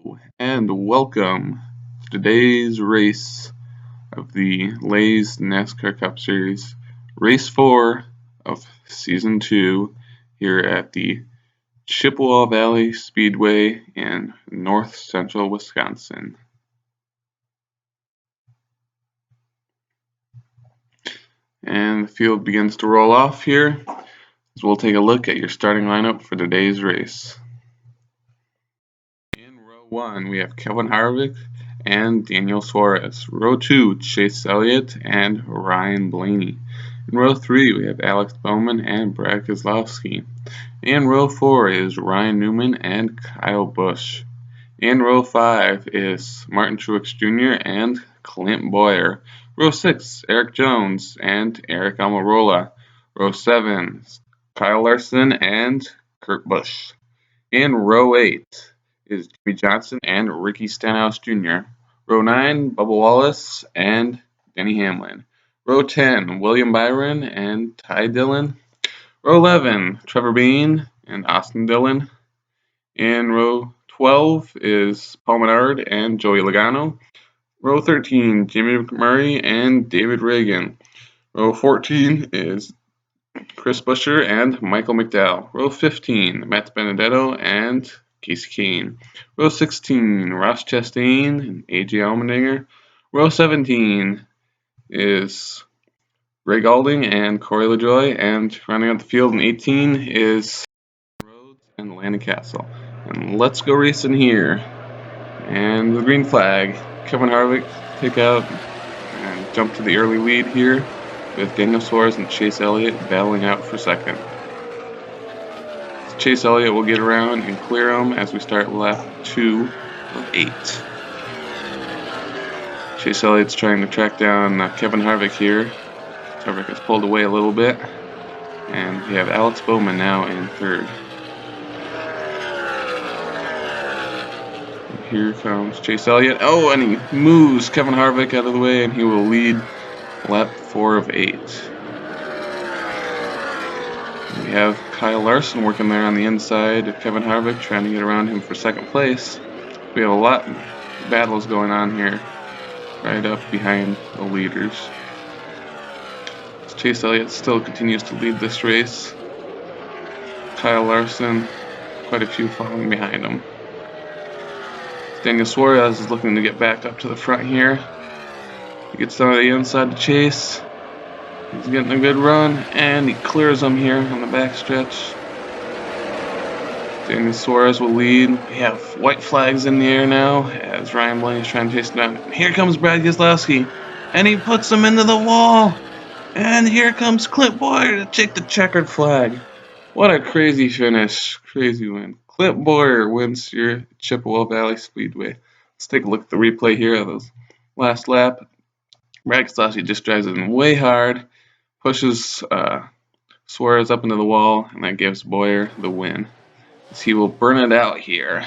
Hello and welcome to today's race of the Lay's NASCAR Cup Series, race 4 of season 2 here at the Chippewa Valley Speedway in north central Wisconsin. And the field begins to roll off here as we'll take a look at your starting lineup for today's race. In row 1, we have Kevin Harvick and Daniel Suarez. Row 2, Chase Elliott and Ryan Blaney. In row 3, we have Alex Bowman and Brad Keselowski. In row 4 is Ryan Newman and Kyle Busch. In row 5 is Martin Truex Jr. and Clint Bowyer. Row 6, Eric Jones and Eric Almirola. Row 7, Kyle Larson and Kurt Busch. In row 8 is Jimmy Johnson and Ricky Stenhouse Jr. Row 9, Bubba Wallace and Denny Hamlin. Row 10, William Byron and Ty Dillon. Row 11, Trevor Bayne and Austin Dillon. In row 12 is Paul Menard and Joey Logano. Row 13, Jimmy McMurray and David Reagan. Row 14 is Chris Buescher and Michael McDowell. Row 15, Matt Benedetto and Casey Kane. Row 16, Ross Chastain and AJ Allmendinger. Row 17 is Greg Alding and Corey LaJoie. And rounding out the field in 18 is Rhodes and Landon Castle. And let's go racing here. And the green flag. Kevin Harvick take out and jump to the early lead here, with Daniel Suarez and Chase Elliott battling out for second. Chase Elliott will get around and clear him as we start lap 2 of 8. Chase Elliott's trying to track down Kevin Harvick here. Harvick has pulled away a little bit, and we have Alex Bowman now in third. Here comes Chase Elliott. Oh, and he moves Kevin Harvick out of the way, and he will lead lap 4 of 8. We have Kyle Larson working there on the inside of Kevin Harvick, trying to get around him for second place. We have a lot of battles going on here, right up behind the leaders. Chase Elliott still continues to lead this race. Kyle Larson, quite a few following behind him. Daniel Suarez is looking to get back up to the front here. He gets down to the inside to Chase. He's getting a good run, and he clears him here on the backstretch. Daniel Suarez will lead. We have white flags in the air now as Ryan Blaney is trying to chase him down. Here comes Brad Keselowski, and he puts him into the wall. And here comes Clint Bowyer to take the checkered flag. What a crazy finish. Crazy win. Clint Bowyer wins here at Chippewa Valley Speedway. Let's take a look at the replay here of those last lap. Brad Keselowski just drives it in way hard, pushes Suarez up into the wall, and that gives Bowyer the win, as he will burn it out here.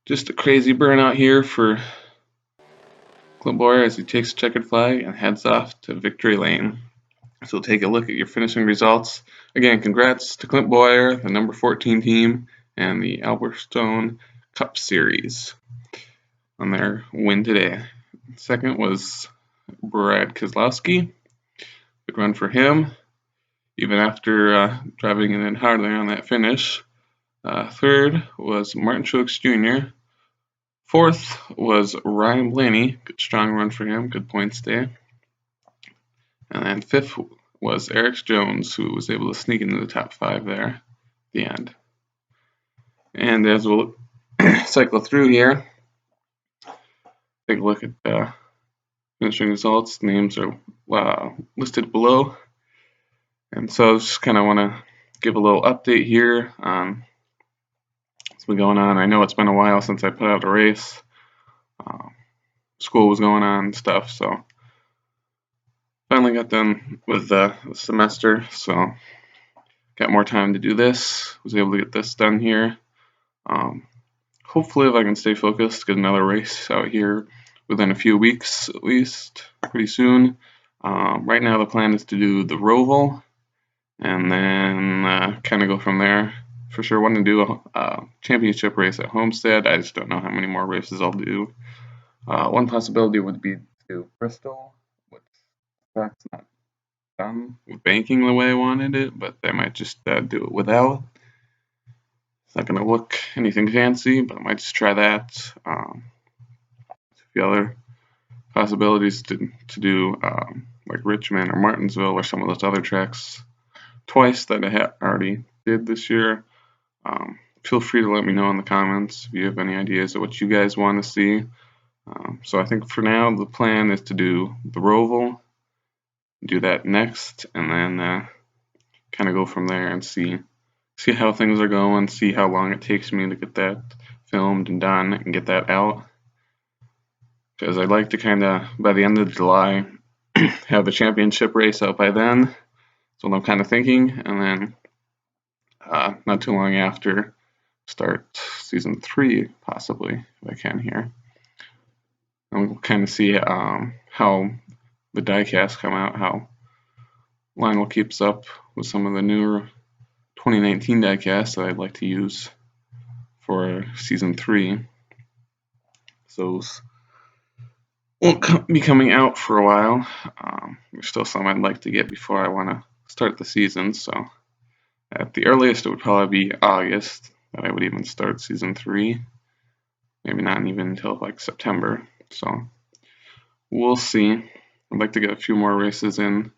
Just a crazy burnout here for Clint Bowyer as he takes the checkered flag and heads off to victory lane. So we'll take a look at your finishing results. Again, congrats to Clint Bowyer, the number 14 team, and the Albertstone Cup Series on their win today. Second was Brad Keselowski. Good run for him, even after driving it in hard there on that finish. Third was Martin Truex Jr. Fourth was Ryan Blaney. Good strong run for him. Good points day. And then fifth was Eric Jones, who was able to sneak into the top 5 there at the end. And as we'll cycle through here, take a look at finishing results. Names are listed below. And so I just kind of want to give a little update here on what's been going on. I know it's been a while since I put out a race. School was going on and stuff, so finally got done with the semester, so got more time to do this. Was able to get this done here. Hopefully, if I can stay focused, get another race out here within a few weeks at least, pretty soon. Right now the plan is to do the Roval and then kind of go from there. for sure want to do a championship race at Homestead. I just don't know how many more races I'll do. One possibility would be to do Bristol, which that's not done with banking the way I wanted it, but I might just do it without. It's not going to look anything fancy, but I might just try that. The other possibilities to do like Richmond or Martinsville or some of those other tracks twice that I already did this year. Feel free to let me know in the comments if you have any ideas of what you guys want to see. So I think for now the plan is to do the Roval, do that next, and then kind of go from there and see how things are going, see how long it takes me to get that filmed and done and get that out. Because I'd like to kind of, by the end of July, have the championship race out by then. That's what I'm kind of thinking. And then not too long after, start season 3, possibly, if I can here. And we'll kind of see how the diecasts come out, how Lionel keeps up with some of the newer 2019 diecasts that I'd like to use for season 3. So those won't be coming out for a while. There's still some I'd like to get before I want to start the season. So at the earliest, it would probably be August that I would even start season 3. Maybe not even until like September. So we'll see. I'd like to get a few more races in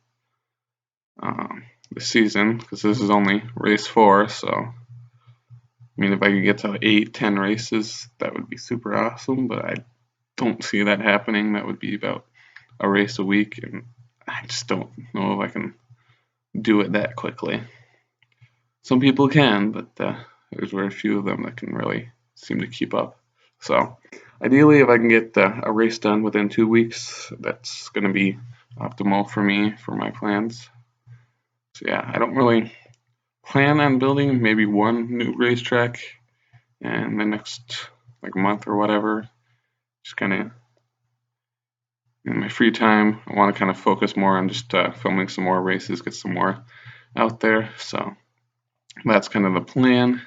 this season because this is only race 4. So I mean, if I could get to 8-10 races, that would be super awesome. But I don't see that happening. That would be about a race a week, and I just don't know if I can do it that quickly. Some people can, but there's very few of them that can really seem to keep up. So ideally, if I can get a race done within 2 weeks, that's going to be optimal for me, for my plans. So yeah, I don't really plan on building maybe one new racetrack in the next like month or whatever. Just kind of in my free time, I want to kind of focus more on just filming some more races, get some more out there. So that's kind of the plan.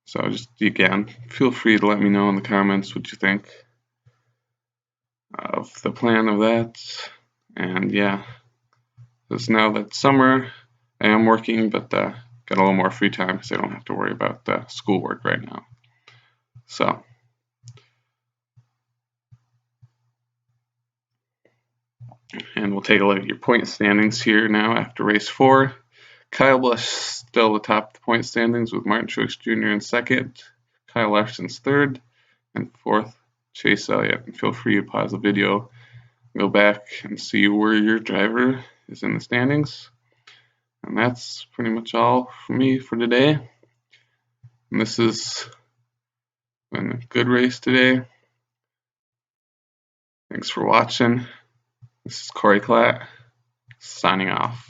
So just again, feel free to let me know in the comments what you think of the plan of that. And yeah, because now that summer, I am working, but got a little more free time because I don't have to worry about schoolwork right now. So and we'll take a look at your point standings here now after race 4. Kyle Busch still atop the point standings with Martin Truex Jr. in 2nd, Kyle Larson's 3rd, and 4th, Chase Elliott. And feel free to pause the video, go back and see where your driver is in the standings. And that's pretty much all for me for today. And this has been a good race today. Thanks for watching. This is Corey Klatt, signing off.